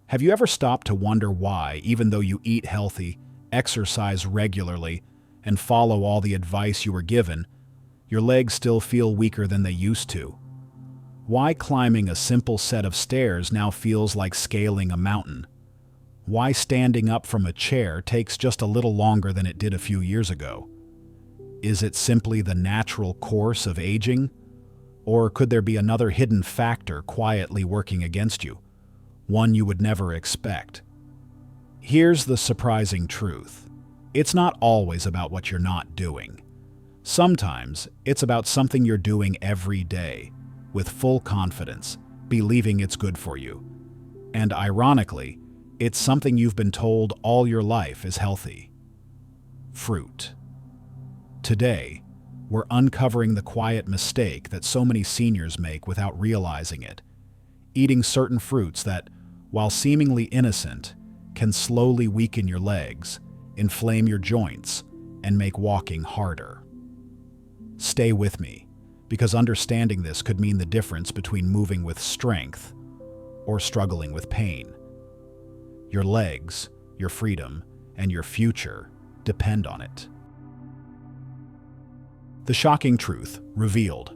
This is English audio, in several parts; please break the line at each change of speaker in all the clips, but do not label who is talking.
Have you ever stopped to wonder why, even though you eat healthy, exercise regularly, and follow all the advice you were given, your legs still feel weaker than they used to? Why climbing a simple set of stairs now feels like scaling a mountain? Why standing up from a chair takes just a little longer than it did a few years ago? Is it simply the natural course of aging? Or could there be another hidden factor quietly working against you, one you would never expect? Here's the surprising truth. It's not always about what you're not doing. Sometimes it's about something you're doing every day, with full confidence, believing it's good for you. And ironically, it's something you've been told all your life is healthy. Fruit. Today, we're uncovering the quiet mistake that so many seniors make without realizing it. Eating certain fruits that, while seemingly innocent, can slowly weaken your legs, inflame your joints, and make walking harder. Stay with me, because understanding this could mean the difference between moving with strength or struggling with pain. Your legs, your freedom, and your future depend on it. The shocking truth revealed.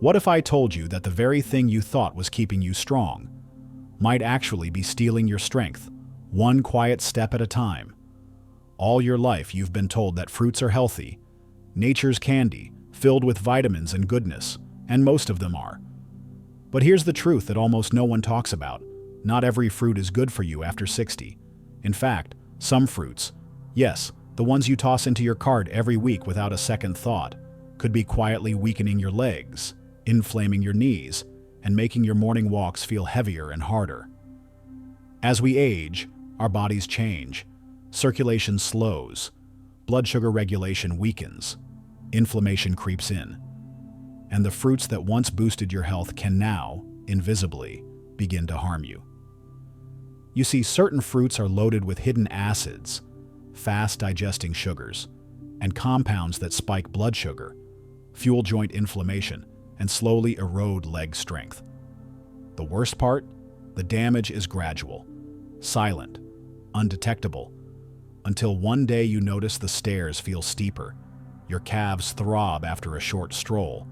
What if I told you that the very thing you thought was keeping you strong might actually be stealing your strength, one quiet step at a time? All your life you've been told that fruits are healthy, nature's candy, filled with vitamins and goodness, and most of them are. But here's the truth that almost no one talks about. Not every fruit is good for you after 60. In fact, some fruits, yes, the ones you toss into your cart every week without a second thought, could be quietly weakening your legs, inflaming your knees, and making your morning walks feel heavier and harder. As we age, our bodies change. Circulation slows, blood sugar regulation weakens, inflammation creeps in, and the fruits that once boosted your health can now, invisibly, begin to harm you. You see, certain fruits are loaded with hidden acids, fast-digesting sugars, and compounds that spike blood sugar, fuel joint inflammation, and slowly erode leg strength. The worst part? The damage is gradual, silent, undetectable, until one day you notice the stairs feel steeper, your calves throb after a short stroll,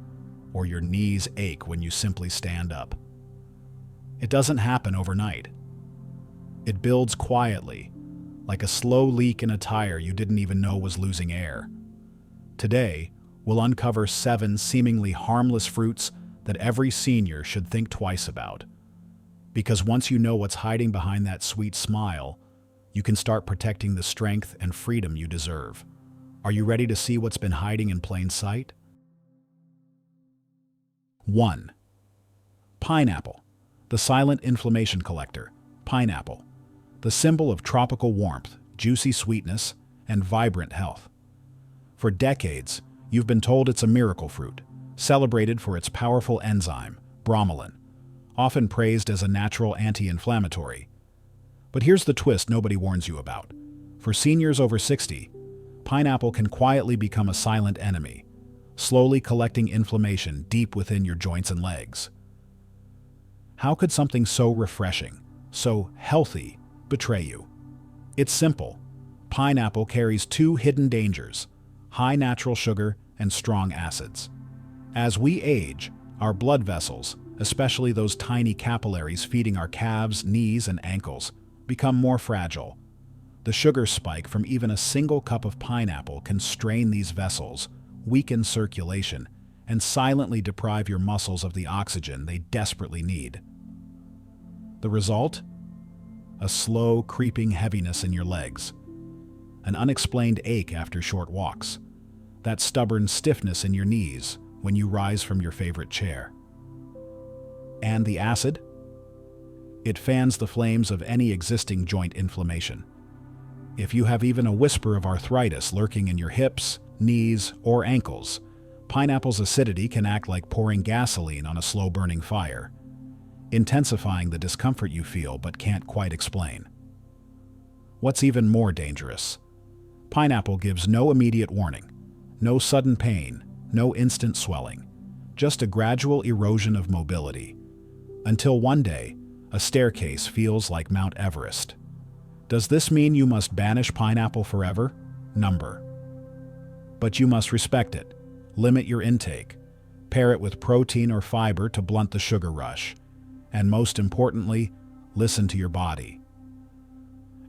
or your knees ache when you simply stand up. It doesn't happen overnight. It builds quietly, like a slow leak in a tire you didn't even know was losing air. Today, we'll uncover 7 seemingly harmless fruits that every senior should think twice about. Because once you know what's hiding behind that sweet smile, you can start protecting the strength and freedom you deserve. Are you ready to see what's been hiding in plain sight? 1. Pineapple, the silent inflammation collector. Pineapple, the symbol of tropical warmth, juicy sweetness, and vibrant health. For decades, you've been told it's a miracle fruit, celebrated for its powerful enzyme, bromelain, often praised as a natural anti-inflammatory. But here's the twist nobody warns you about. For seniors over 60, pineapple can quietly become a silent enemy, slowly collecting inflammation deep within your joints and legs. How could something so refreshing, so healthy, betray you? It's simple. Pineapple carries 2 hidden dangers: high natural sugar and strong acids. As we age, our blood vessels, especially those tiny capillaries feeding our calves, knees, and ankles, become more fragile. The sugar spike from even a single cup of pineapple can strain these vessels, weaken circulation, and silently deprive your muscles of the oxygen they desperately need. The result? A slow, creeping heaviness in your legs, an unexplained ache after short walks, that stubborn stiffness in your knees when you rise from your favorite chair. And the acid? It fans the flames of any existing joint inflammation. If you have even a whisper of arthritis lurking in your hips, knees, or ankles, pineapple's acidity can act like pouring gasoline on a slow-burning fire, intensifying the discomfort you feel but can't quite explain. What's even more dangerous? Pineapple gives no immediate warning, no sudden pain, no instant swelling, just a gradual erosion of mobility, until one day, A staircase feels like Mount Everest. Does this mean you must banish pineapple forever? Number. But you must respect it. Limit your intake. Pair it with protein or fiber to blunt the sugar rush. And most importantly, listen to your body.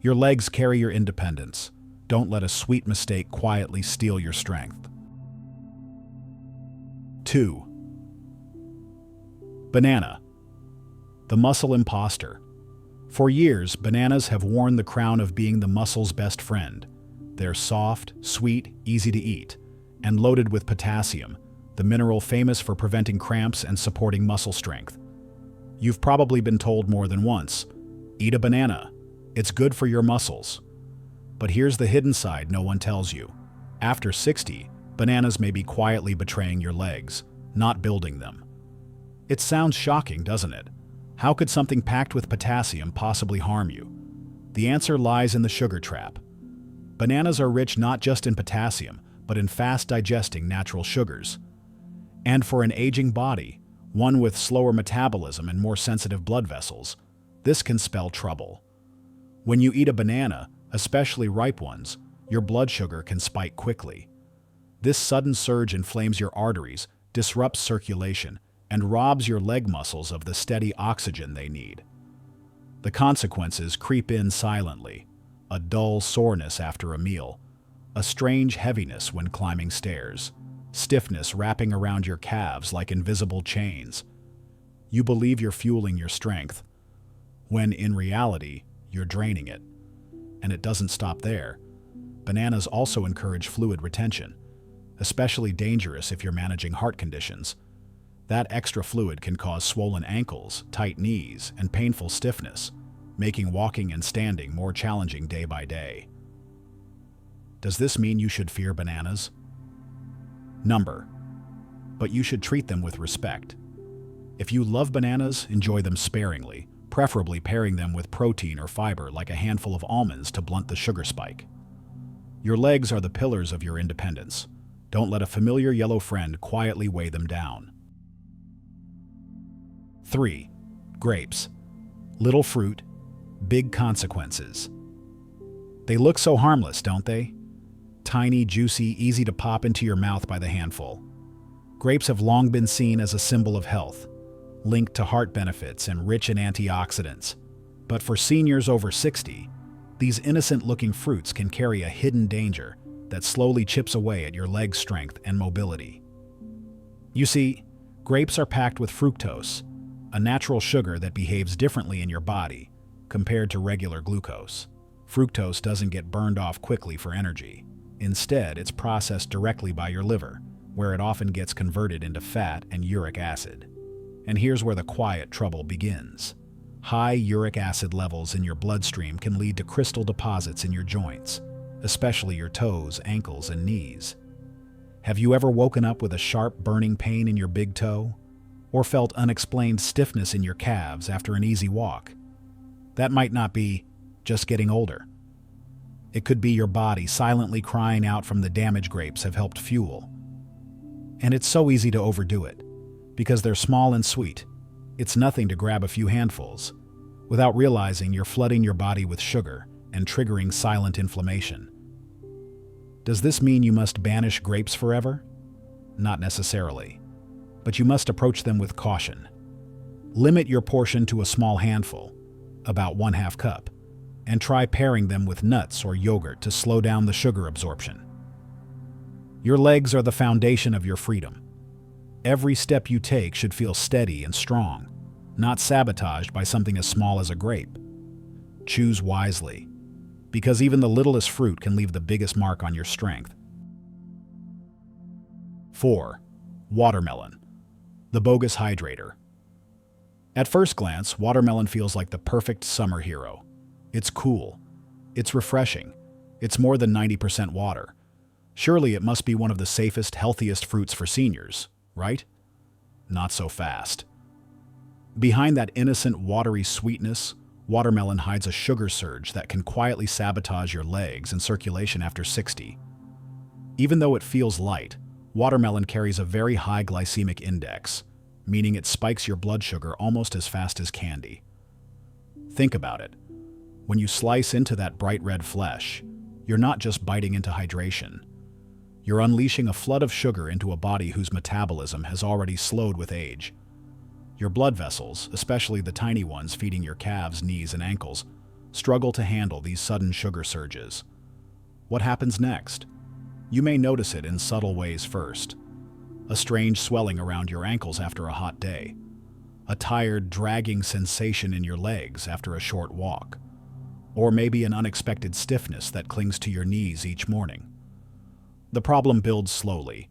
Your legs carry your independence. Don't let a sweet mistake quietly steal your strength. 2. Banana. The muscle imposter. For years, bananas have worn the crown of being the muscle's best friend. They're soft, sweet, easy to eat, and loaded with potassium, the mineral famous for preventing cramps and supporting muscle strength. You've probably been told more than once, eat a banana. It's good for your muscles. But here's the hidden side no one tells you. After 60, bananas may be quietly betraying your legs, not building them. It sounds shocking, doesn't it? How could something packed with potassium possibly harm you? The answer lies in the sugar trap. Bananas are rich not just in potassium, but in fast-digesting natural sugars. And for an aging body, one with slower metabolism and more sensitive blood vessels, this can spell trouble. When you eat a banana, especially ripe ones, your blood sugar can spike quickly. This sudden surge inflames your arteries, disrupts circulation, and robs your leg muscles of the steady oxygen they need. The consequences creep in silently: a dull soreness after a meal, a strange heaviness when climbing stairs, stiffness wrapping around your calves like invisible chains. You believe you're fueling your strength, when in reality, you're draining it. And it doesn't stop there. Bananas also encourage fluid retention, especially dangerous if you're managing heart conditions. That extra fluid can cause swollen ankles, tight knees, and painful stiffness, making walking and standing more challenging day by day. Does this mean you should fear bananas? Number. But you should treat them with respect. If you love bananas, enjoy them sparingly, preferably pairing them with protein or fiber like a handful of almonds to blunt the sugar spike. Your legs are the pillars of your independence. Don't let a familiar yellow friend quietly weigh them down. 3. Grapes. Little fruit, big consequences. They look so harmless, don't they? Tiny, juicy, easy to pop into your mouth by the handful. Grapes have long been seen as a symbol of health, linked to heart benefits and rich in antioxidants. But for seniors over 60, these innocent-looking fruits can carry a hidden danger that slowly chips away at your leg strength and mobility. You see, grapes are packed with fructose, a natural sugar that behaves differently in your body compared to regular glucose. Fructose doesn't get burned off quickly for energy. Instead, it's processed directly by your liver, where it often gets converted into fat and uric acid. And here's where the quiet trouble begins. High uric acid levels in your bloodstream can lead to crystal deposits in your joints, especially your toes, ankles, and knees. Have you ever woken up with a sharp, burning pain in your big toe? Or felt unexplained stiffness in your calves after an easy walk? That might not be just getting older. It could be your body silently crying out from the damage grapes have helped fuel. And it's so easy to overdo it, because they're small and sweet. It's nothing to grab a few handfuls. Without realizing, you're flooding your body with sugar and triggering silent inflammation. Does this mean you must banish grapes forever? Not necessarily. But you must approach them with caution. Limit your portion to a small handful, about 1/2 cup, and try pairing them with nuts or yogurt to slow down the sugar absorption. Your legs are the foundation of your freedom. Every step you take should feel steady and strong, not sabotaged by something as small as a grape. Choose wisely, because even the littlest fruit can leave the biggest mark on your strength. 4. Watermelon. The bogus hydrator. At first glance, watermelon feels like the perfect summer hero. It's cool. It's refreshing. It's more than 90% water. Surely it must be one of the safest, healthiest fruits for seniors, right? Not so fast. Behind that innocent, watery sweetness, watermelon hides a sugar surge that can quietly sabotage your legs and circulation after 60. Even though it feels light, watermelon carries a very high glycemic index, meaning it spikes your blood sugar almost as fast as candy. Think about it. When you slice into that bright red flesh, you're not just biting into hydration. You're unleashing a flood of sugar into a body whose metabolism has already slowed with age. Your blood vessels, especially the tiny ones feeding your calves, knees, and ankles, struggle to handle these sudden sugar surges. What happens next? You may notice it in subtle ways first. A strange swelling around your ankles after a hot day. A tired, dragging sensation in your legs after a short walk. Or maybe an unexpected stiffness that clings to your knees each morning. The problem builds slowly.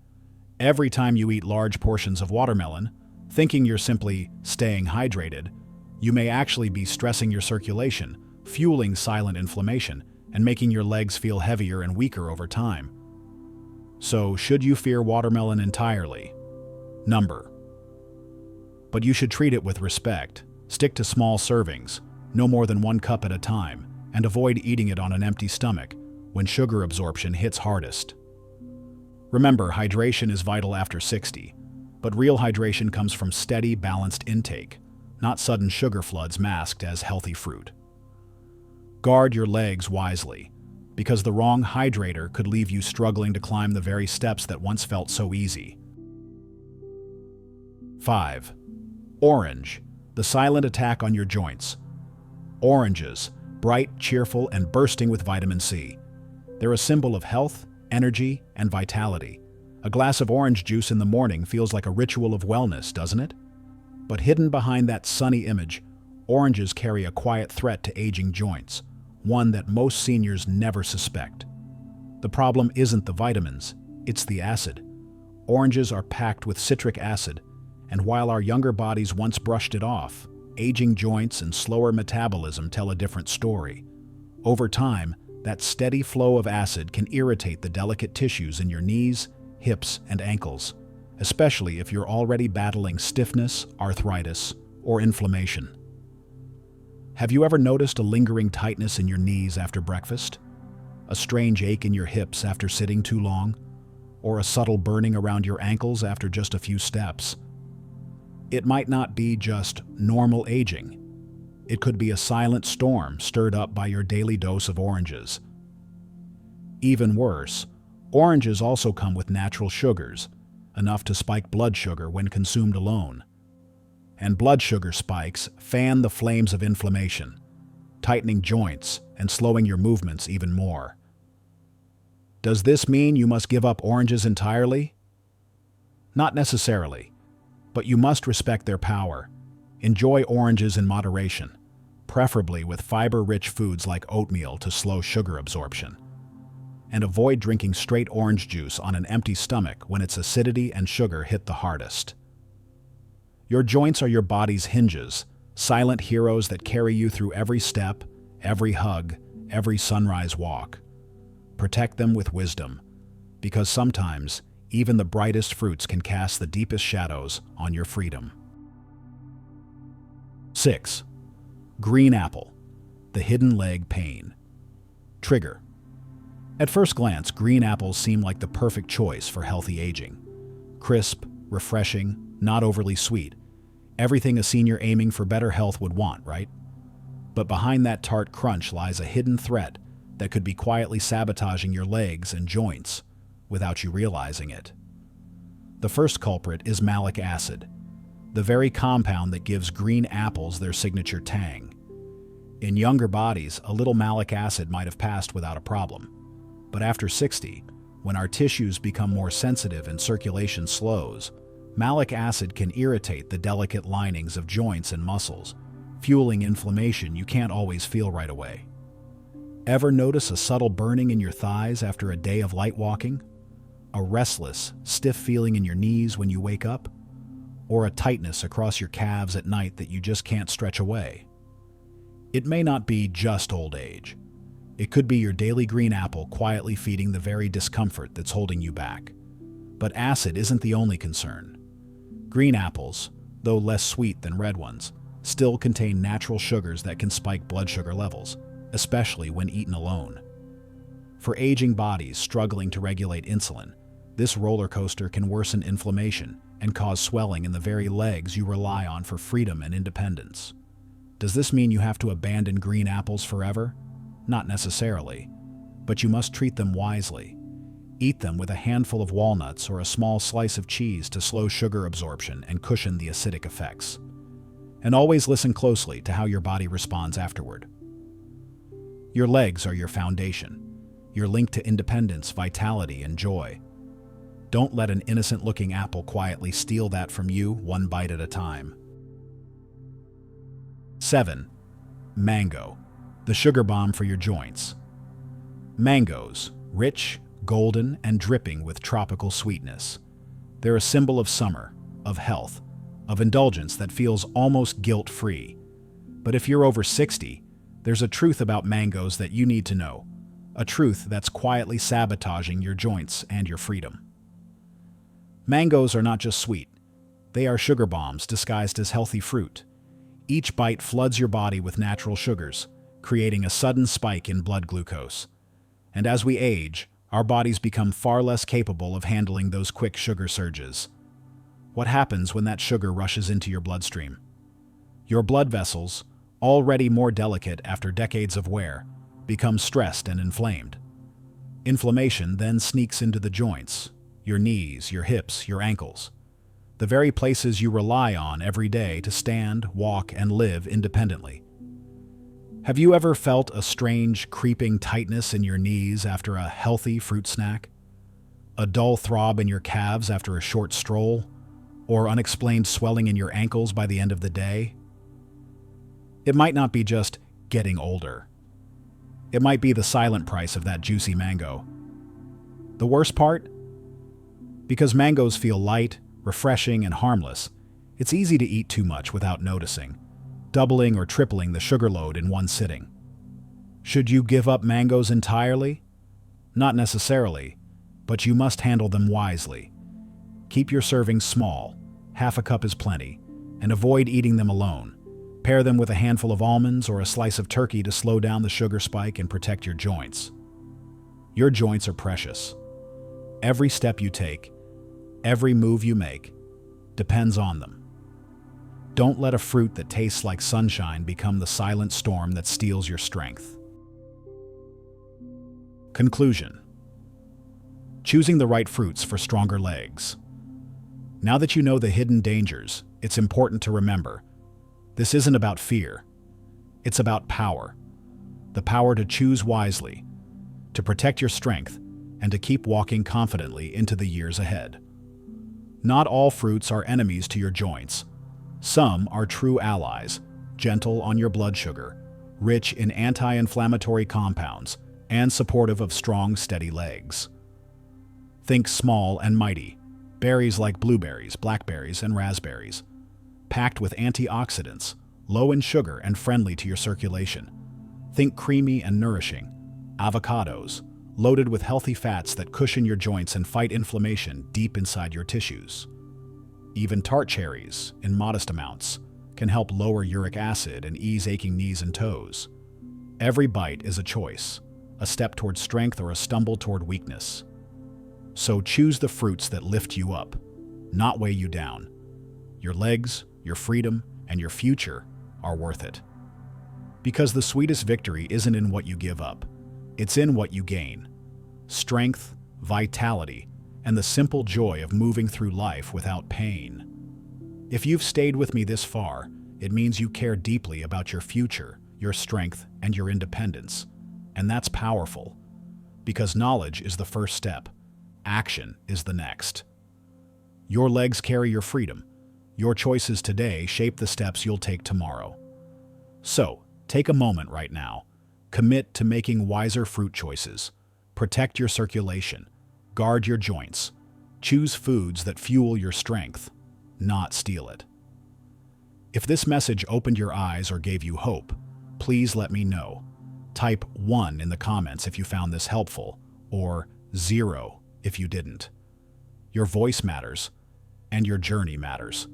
Every time you eat large portions of watermelon, thinking you're simply staying hydrated, you may actually be stressing your circulation, fueling silent inflammation, and making your legs feel heavier and weaker over time. So, should you fear watermelon entirely? Number. But you should treat it with respect. Stick to small servings, no more than 1 cup at a time, and avoid eating it on an empty stomach when sugar absorption hits hardest. Remember, hydration is vital after 60, but real hydration comes from steady, balanced intake, not sudden sugar floods masked as healthy fruit. Guard your legs wisely, because the wrong hydrator could leave you struggling to climb the very steps that once felt so easy. 5. Orange, the silent attack on your joints. Oranges, bright, cheerful, and bursting with vitamin C. They're a symbol of health, energy, and vitality. A glass of orange juice in the morning feels like a ritual of wellness, doesn't it? But hidden behind that sunny image, oranges carry a quiet threat to aging joints, one that most seniors never suspect. The problem isn't the vitamins, it's the acid. Oranges are packed with citric acid, and while our younger bodies once brushed it off, aging joints and slower metabolism tell a different story. Over time, that steady flow of acid can irritate the delicate tissues in your knees, hips, and ankles, especially if you're already battling stiffness, arthritis, or inflammation. Have you ever noticed a lingering tightness in your knees after breakfast? A strange ache in your hips after sitting too long? Or a subtle burning around your ankles after just a few steps? It might not be just normal aging. It could be a silent storm stirred up by your daily dose of oranges. Even worse, oranges also come with natural sugars, enough to spike blood sugar when consumed alone. And blood sugar spikes fan the flames of inflammation, tightening joints and slowing your movements even more. Does this mean you must give up oranges entirely? Not necessarily, but you must respect their power. Enjoy oranges in moderation, preferably with fiber-rich foods like oatmeal to slow sugar absorption. And avoid drinking straight orange juice on an empty stomach when its acidity and sugar hit the hardest. Your joints are your body's hinges, silent heroes that carry you through every step, every hug, every sunrise walk. Protect them with wisdom, because sometimes even the brightest fruits can cast the deepest shadows on your freedom. 6. Green apple, the hidden leg pain. Trigger. At first glance, green apples seem like the perfect choice for healthy aging. Crisp, refreshing, not overly sweet. Everything a senior aiming for better health would want, right? But behind that tart crunch lies a hidden threat that could be quietly sabotaging your legs and joints without you realizing it. The first culprit is malic acid, the very compound that gives green apples their signature tang. In younger bodies, a little malic acid might have passed without a problem. But after 60, when our tissues become more sensitive and circulation slows, malic acid can irritate the delicate linings of joints and muscles, fueling inflammation you can't always feel right away. Ever notice a subtle burning in your thighs after a day of light walking? A restless, stiff feeling in your knees when you wake up? Or a tightness across your calves at night that you just can't stretch away? It may not be just old age. It could be your daily green apple quietly feeding the very discomfort that's holding you back. But acid isn't the only concern. Green apples, though less sweet than red ones, still contain natural sugars that can spike blood sugar levels, especially when eaten alone. For aging bodies struggling to regulate insulin, this roller coaster can worsen inflammation and cause swelling in the very legs you rely on for freedom and independence. Does this mean you have to abandon green apples forever? Not necessarily, but you must treat them wisely. Eat them with a handful of walnuts or a small slice of cheese to slow sugar absorption and cushion the acidic effects. And always listen closely to how your body responds afterward. Your legs are your foundation. You're linked to independence, vitality, and joy. Don't let an innocent-looking apple quietly steal that from you, one bite at a time. 7. Mango, the sugar bomb for your joints. Mangoes, rich, golden, and dripping with tropical sweetness. They're a symbol of summer, of health, of indulgence that feels almost guilt-free. But if you're over 60, there's a truth about mangoes that you need to know. A truth that's quietly sabotaging your joints and your freedom. Mangoes are not just sweet. They are sugar bombs disguised as healthy fruit. Each bite floods your body with natural sugars, creating a sudden spike in blood glucose. And as we age, our bodies become far less capable of handling those quick sugar surges. What happens when that sugar rushes into your bloodstream? Your blood vessels, already more delicate after decades of wear, become stressed and inflamed. Inflammation then sneaks into the joints, your knees, your hips, your ankles, the very places you rely on every day to stand, walk, and live independently. Have you ever felt a strange, creeping tightness in your knees after a healthy fruit snack? A dull throb in your calves after a short stroll? Or unexplained swelling in your ankles by the end of the day? It might not be just getting older. It might be the silent price of that juicy mango. The worst part? Because mangoes feel light, refreshing, and harmless, it's easy to eat too much without noticing, doubling or tripling the sugar load in one sitting. Should you give up mangoes entirely? Not necessarily, but you must handle them wisely. Keep your servings small, half a cup is plenty, and avoid eating them alone. Pair them with a handful of almonds or a slice of turkey to slow down the sugar spike and protect your joints. Your joints are precious. Every step you take, every move you make, depends on them. Don't let a fruit that tastes like sunshine become the silent storm that steals your strength. Conclusion. Choosing the right fruits for stronger legs. Now that you know the hidden dangers, it's important to remember, this isn't about fear. It's about power. The power to choose wisely, to protect your strength, and to keep walking confidently into the years ahead. Not all fruits are enemies to your joints. Some are true allies, gentle on your blood sugar, rich in anti-inflammatory compounds, and supportive of strong, steady legs. Think small and mighty. Berries like blueberries, blackberries, and raspberries. Packed with antioxidants, low in sugar and friendly to your circulation. Think creamy and nourishing. Avocados, loaded with healthy fats that cushion your joints and fight inflammation deep inside your tissues. Even tart cherries, in modest amounts, can help lower uric acid and ease aching knees and toes. Every bite is a choice, a step toward strength or a stumble toward weakness. So choose the fruits that lift you up, not weigh you down. Your legs, your freedom, and your future are worth it. Because the sweetest victory isn't in what you give up, it's in what you gain. Strength, vitality, and the simple joy of moving through life without pain. If you've stayed with me this far, it means you care deeply about your future, your strength, and your independence. And that's powerful. Because knowledge is the first step. Action is the next. Your legs carry your freedom. Your choices today shape the steps you'll take tomorrow. So, take a moment right now. Commit to making wiser fruit choices. Protect your circulation. Guard your joints. Choose foods that fuel your strength, not steal it. If this message opened your eyes or gave you hope, please let me know. Type 1 in the comments if you found this helpful, or 0 if you didn't. Your voice matters, and your journey matters.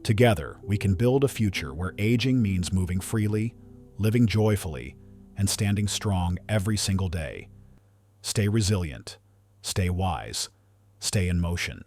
Together, we can build a future where aging means moving freely, living joyfully, and standing strong every single day. Stay resilient, stay wise, stay in motion.